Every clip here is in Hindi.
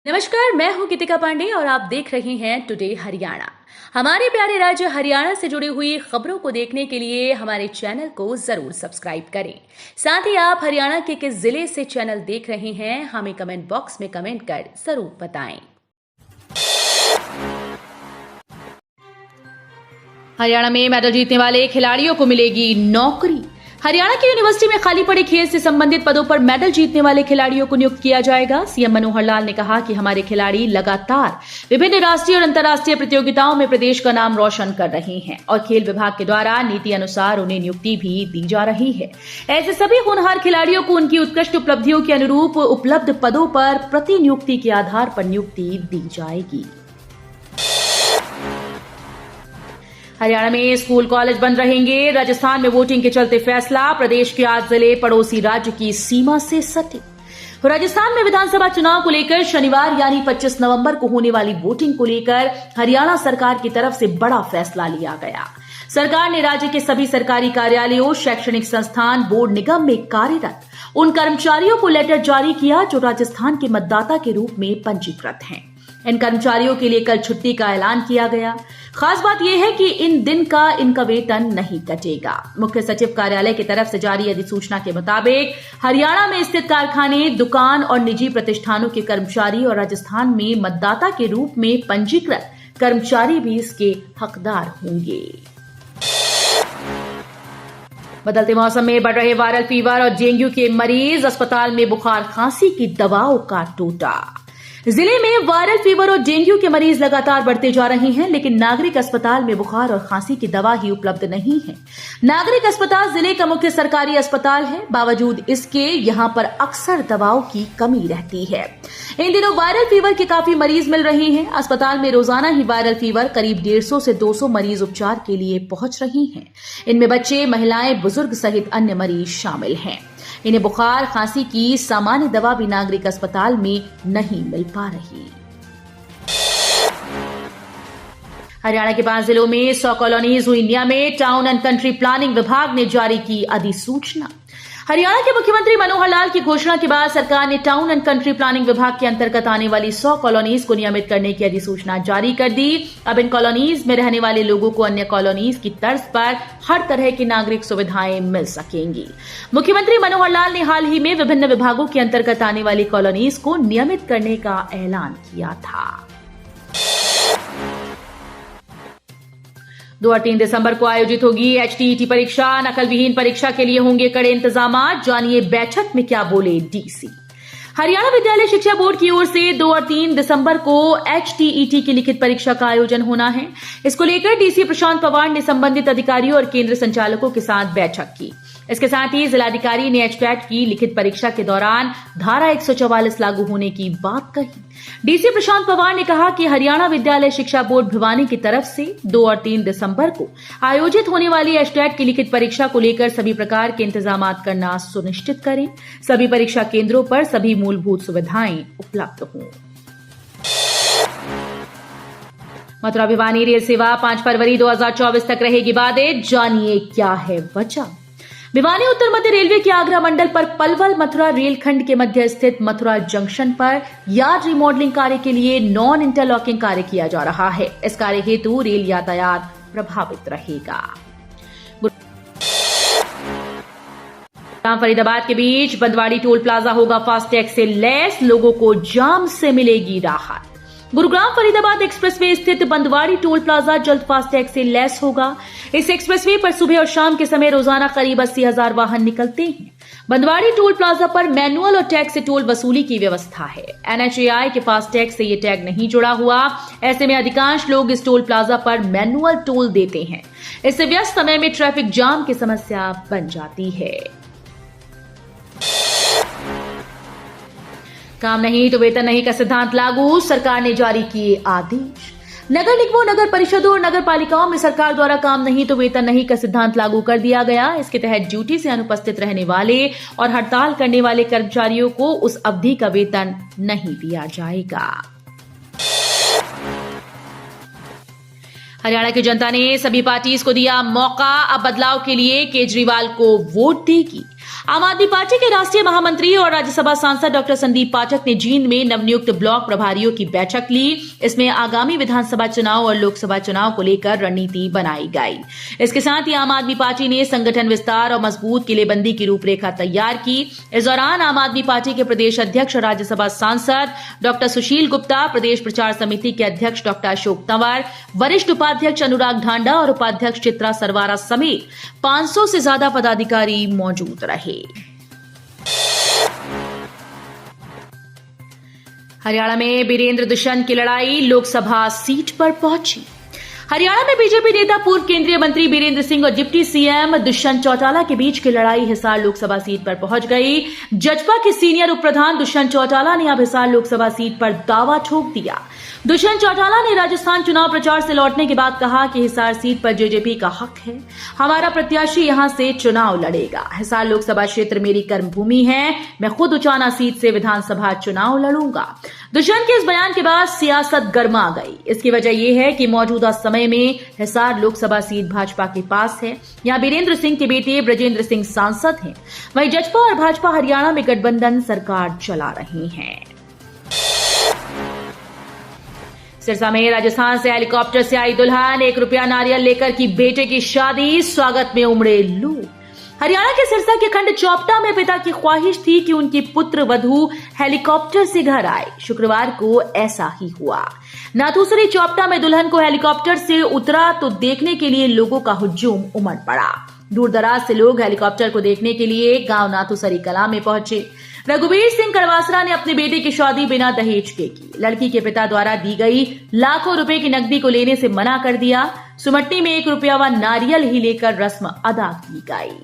नमस्कार, मैं हूं गीतिका पांडे और आप देख रहे हैं टुडे हरियाणा। हमारे प्यारे राज्य हरियाणा से जुड़ी हुई खबरों को देखने के लिए हमारे चैनल को जरूर सब्सक्राइब करें। साथ ही आप हरियाणा के किस जिले से चैनल देख रहे हैं हमें कमेंट बॉक्स में कमेंट कर जरूर बताएं। हरियाणा में मेडल जीतने वाले खिलाड़ियों को मिलेगी नौकरी। हरियाणा की यूनिवर्सिटी में खाली पड़े खेल से संबंधित पदों पर मेडल जीतने वाले खिलाड़ियों को नियुक्त किया जाएगा। सीएम मनोहर लाल ने कहा कि हमारे खिलाड़ी लगातार विभिन्न राष्ट्रीय और अंतर्राष्ट्रीय प्रतियोगिताओं में प्रदेश का नाम रोशन कर रहे हैं और खेल विभाग के द्वारा नीति अनुसार उन्हें नियुक्ति भी दी जा रही है। ऐसे सभी होनहार खिलाड़ियों को उनकी उत्कृष्ट उपलब्धियों के अनुरूप उपलब्ध पदों पर प्रति नियुक्ति के आधार पर नियुक्ति दी जाएगी। हरियाणा में स्कूल कॉलेज बंद रहेंगे। राजस्थान में वोटिंग के चलते फैसला। प्रदेश के 8 जिले पड़ोसी राज्य की सीमा से सटे। राजस्थान में विधानसभा चुनाव को लेकर शनिवार यानी 25 नवंबर को होने वाली वोटिंग को लेकर हरियाणा सरकार की तरफ से बड़ा फैसला लिया गया। सरकार ने राज्य के सभी सरकारी कार्यालयों, शैक्षणिक संस्थान, बोर्ड निगम में कार्यरत उन कर्मचारियों को लेटर जारी किया जो राजस्थान के मतदाता के रूप में पंजीकृत हैं। इन कर्मचारियों के लिए कल छुट्टी का ऐलान किया गया। खास बात यह है कि इन दिन का इनका वेतन नहीं कटेगा। मुख्य सचिव कार्यालय की तरफ से जारी अधिसूचना के मुताबिक हरियाणा में स्थित कारखाने, दुकान और निजी प्रतिष्ठानों के कर्मचारी और राजस्थान में मतदाता के रूप में पंजीकृत कर्मचारी भी इसके हकदार होंगे। बदलते मौसम में बढ़ रहे वायरल फीवर और डेंगू के मरीज, अस्पताल में बुखार खांसी की दवाओं का टोटा। जिले में वायरल फीवर और डेंगू के मरीज लगातार बढ़ते जा रहे हैं, लेकिन नागरिक अस्पताल में बुखार और खांसी की दवा ही उपलब्ध नहीं है। नागरिक अस्पताल जिले का मुख्य सरकारी अस्पताल है, बावजूद इसके यहां पर अक्सर दवाओं की कमी रहती है। इन दिनों वायरल फीवर के काफी मरीज मिल रहे हैं। अस्पताल में रोजाना ही वायरल फीवर करीब 150 से 200 मरीज उपचार के लिए पहुंच रहे हैं। इनमें बच्चे, महिलाएं, बुजुर्ग सहित अन्य मरीज शामिल हैं। इन्हें बुखार खांसी की सामान्य दवा भी नागरिक अस्पताल में नहीं मिल पा रही। हरियाणा के 5 जिलों में 100 कॉलोनीज हुई नियमित। टाउन एंड कंट्री प्लानिंग विभाग ने जारी की अधिसूचना। हरियाणा के मुख्यमंत्री मनोहर लाल की घोषणा के बाद सरकार ने टाउन एंड कंट्री प्लानिंग विभाग के अंतर्गत आने वाली 100 कॉलोनीज को नियमित करने की अधिसूचना जारी कर दी। अब इन कॉलोनीज में रहने वाले लोगों को अन्य कॉलोनीज की तर्ज पर हर तरह की नागरिक सुविधाएं मिल सकेंगी। मुख्यमंत्री मनोहर लाल ने हाल ही में विभिन्न विभागों के अंतर्गत आने वाली कॉलोनीज को नियमित करने का ऐलान किया था। 2 और 3 दिसंबर को आयोजित होगी HTET परीक्षा। नकल विहीन परीक्षा के लिए होंगे कड़े इंतजाम। जानिए बैठक में क्या बोले डीसी। हरियाणा विद्यालय शिक्षा बोर्ड की ओर से 2 और 3 दिसंबर को HTET की लिखित परीक्षा का आयोजन होना है। इसको लेकर डीसी प्रशांत पवार ने संबंधित अधिकारियों और केंद्र संचालकों के साथ बैठक की। इसके साथ ही जिलाधिकारी ने HTET की लिखित परीक्षा के दौरान धारा 144 लागू होने की बात कही। डीसी प्रशांत पवार ने कहा कि हरियाणा विद्यालय शिक्षा बोर्ड भिवानी की तरफ से 2 और 3 दिसंबर को आयोजित होने वाली HTET की लिखित परीक्षा को लेकर सभी प्रकार के इंतजाम करना सुनिश्चित करें। सभी परीक्षा केंद्रों पर सभी मूलभूत सुविधाएं उपलब्ध हों। मथुरा भिवानी रेल सेवा 5 फरवरी 2024 तक रहेगी बाधित। जानिए क्या है वजह। भिवानी उत्तर मध्य रेलवे के आगरा मंडल पर पलवल मथुरा रेलखंड के मध्य स्थित मथुरा जंक्शन पर यार्ड रिमॉडलिंग कार्य के लिए नॉन इंटरलॉकिंग कार्य किया जा रहा है। इस कार्य हेतु रेल यातायात प्रभावित रहेगा। फरीदाबाद के बीच बंदवाड़ी टोल प्लाजा होगा फास्टैग से लैस। लोगों को जाम से मिलेगी राहत। गुरुग्राम फरीदाबाद एक्सप्रेसवे स्थित बंदवाड़ी टोल प्लाजा जल्द फास्टैग से लैस होगा। इस एक्सप्रेसवे पर सुबह और शाम के समय रोजाना करीब 80,000 वाहन निकलते हैं। बंदवाड़ी टोल प्लाजा पर मैनुअल और टैग से टोल वसूली की व्यवस्था है। NHAI के फास्टैग से ये टैग नहीं जुड़ा हुआ। ऐसे में अधिकांश लोग इस टोल प्लाजा पर मैनुअल टोल देते हैं। इससे व्यस्त समय में ट्रैफिक जाम की समस्या बन जाती है। काम नहीं तो वेतन नहीं का सिद्धांत लागू। सरकार ने जारी किए आदेश। नगर निगमों, नगर परिषदों और नगर पालिकाओं में सरकार द्वारा काम नहीं तो वेतन नहीं का सिद्धांत लागू कर दिया गया। इसके तहत ड्यूटी से अनुपस्थित रहने वाले और हड़ताल करने वाले कर्मचारियों को उस अवधि का वेतन नहीं दिया जाएगा। हरियाणा की जनता ने सभी पार्टीज को दिया मौका। अब बदलाव के लिए केजरीवाल को वोट देगी। आम आदमी पार्टी के राष्ट्रीय महामंत्री और राज्यसभा सांसद डॉक्टर संदीप पाठक ने जींद में नवनियुक्त ब्लॉक प्रभारियों की बैठक ली। इसमें आगामी विधानसभा चुनाव और लोकसभा चुनाव को लेकर रणनीति बनाई गई। इसके साथ ही आम आदमी पार्टी ने संगठन विस्तार और मजबूत किलेबंदी की रूपरेखा तैयार की। इस दौरान आम आदमी पार्टी के प्रदेश अध्यक्ष और राज्यसभा सांसद डॉक्टर सुशील गुप्ता, प्रदेश प्रचार समिति के अध्यक्ष डॉक्टर अशोक तंवर, वरिष्ठ उपाध्यक्ष अनुराग ढांडा और उपाध्यक्ष चित्रा सरवारा समेत 500 से ज्यादा पदाधिकारी मौजूद रहे। हरियाणा में बीरेंद्र दुष्यंत की लड़ाई लोकसभा सीट पर पहुंची। हरियाणा में बीजेपी नेता पूर्व केंद्रीय मंत्री बीरेंद्र सिंह और डिप्टी सीएम दुष्यंत चौटाला के बीच की लड़ाई हिसार लोकसभा सीट पर पहुंच गई। जजपा के सीनियर उप प्रधान दुष्यंत चौटाला ने अब हिसार लोकसभा सीट पर दावा ठोक दिया। दुष्यंत चौटाला ने राजस्थान चुनाव प्रचार से लौटने के बाद कहा कि हिसार सीट पर जेजेपी का हक है, हमारा प्रत्याशी यहां से चुनाव लड़ेगा। हिसार लोकसभा क्षेत्र मेरी कर्मभूमि है, मैं खुद उचाना सीट से विधानसभा चुनाव लड़ूंगा। दुष्यंत के इस बयान के बाद सियासत गर्मा गई। इसकी वजह यह है कि मौजूदा समय में हिसार लोकसभा सीट भाजपा के पास है। यहां बीरेंद्र सिंह के बेटे ब्रजेंद्र सिंह सांसद हैं। वहीं जजपा और भाजपा हरियाणा में गठबंधन सरकार चला रही हैं। सिरसा में राजस्थान से हेलीकॉप्टर से आई दुल्हन, ₹1 नारियल लेकर की बेटे की शादी, स्वागत में उमड़े लोग। हरियाणा के सिरसा के खंड चौपटा में पिता की ख्वाहिश थी कि उनकी पुत्र वधू हेलीकॉप्टर से घर आए। शुक्रवार को ऐसा ही हुआ। नाथूसरी चौपटा में दुल्हन को हेलीकॉप्टर से उतरा तो देखने के लिए लोगों का हुजूम उमड़ पड़ा। दूर दराज से लोग हेलीकॉप्टर को देखने के लिए गांव नाथूसरी कला में पहुंचे। रघुवीर सिंह कड़वासरा ने अपने बेटे की शादी बिना दहेज के की। लड़की के पिता द्वारा दी गई लाखों रुपए की नकदी को लेने से मना कर दिया। सुमट्टी में ₹1 व नारियल ही लेकर रस्म अदा की गई।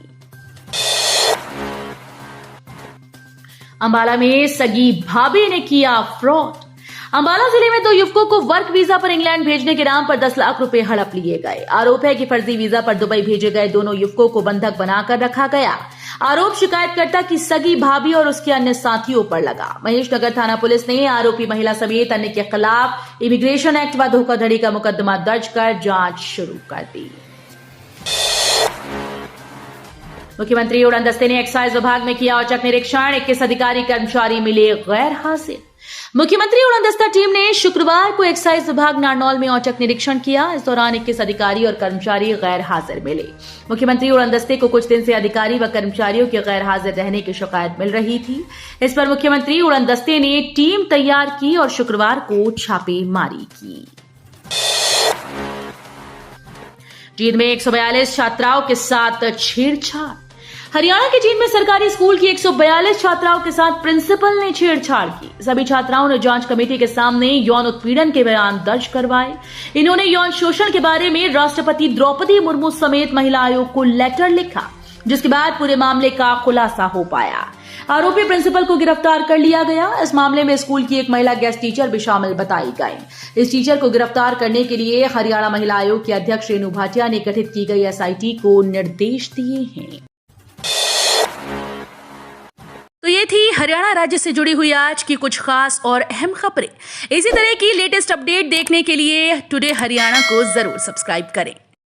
अंबाला में सगी भाभी ने किया फ्रॉड। अंबाला जिले में 2 युवकों को वर्क वीजा पर इंग्लैंड भेजने के नाम पर 10 लाख रुपए हड़प लिए गए। आरोप है कि फर्जी वीजा पर दुबई भेजे गए दोनों युवकों को बंधक बनाकर रखा गया। आरोप शिकायतकर्ता की सगी भाभी और उसके अन्य साथियों पर लगा। महेशनगर थाना पुलिस ने आरोपी महिला समेत अन्य के खिलाफ इमिग्रेशन एक्ट व धोखाधड़ी का मुकदमा दर्ज कर जांच शुरू कर दी। मुख्यमंत्री उड़न दस्ते ने एक्साइज विभाग में किया औचक निरीक्षण। 21 अधिकारी कर्मचारी मिले गैर हाजिर। मुख्यमंत्री उड़न दस्ता टीम ने शुक्रवार को एक्साइज विभाग नारनौल में औचक निरीक्षण किया। इस दौरान 21 अधिकारी और कर्मचारी गैर हाजिर मिले। मुख्यमंत्री उड़न दस्ते को कुछ दिन से अधिकारी व कर्मचारियों के गैर हाजिर रहने की शिकायत मिल रही थी। इस पर मुख्यमंत्री उड़न दस्ते ने टीम तैयार की और शुक्रवार को छापेमारी की। जींद में 142 छात्राओं के साथ छेड़छाड़। हरियाणा के जींद में सरकारी स्कूल की 142 छात्राओं के साथ प्रिंसिपल ने छेड़छाड़ की। सभी छात्राओं ने जांच कमेटी के सामने यौन उत्पीड़न के बयान दर्ज करवाए। इन्होंने यौन शोषण के बारे में राष्ट्रपति द्रौपदी मुर्मू समेत महिला आयोग को लेटर लिखा, जिसके बाद पूरे मामले का खुलासा हो पाया। आरोपी प्रिंसिपल को गिरफ्तार कर लिया गया। इस मामले में स्कूल की एक महिला गेस्ट टीचर भी शामिल बताई गई। इस टीचर को गिरफ्तार करने के लिए हरियाणा महिला आयोग की अध्यक्ष रेणु भाटिया ने गठित की गई एसआईटी को निर्देश दिए हैं। तो ये थी हरियाणा राज्य से जुड़ी हुई आज की कुछ खास और अहम खबरें। इसी तरह की लेटेस्ट अपडेट देखने के लिए टुडे हरियाणा को जरूर सब्सक्राइब करें।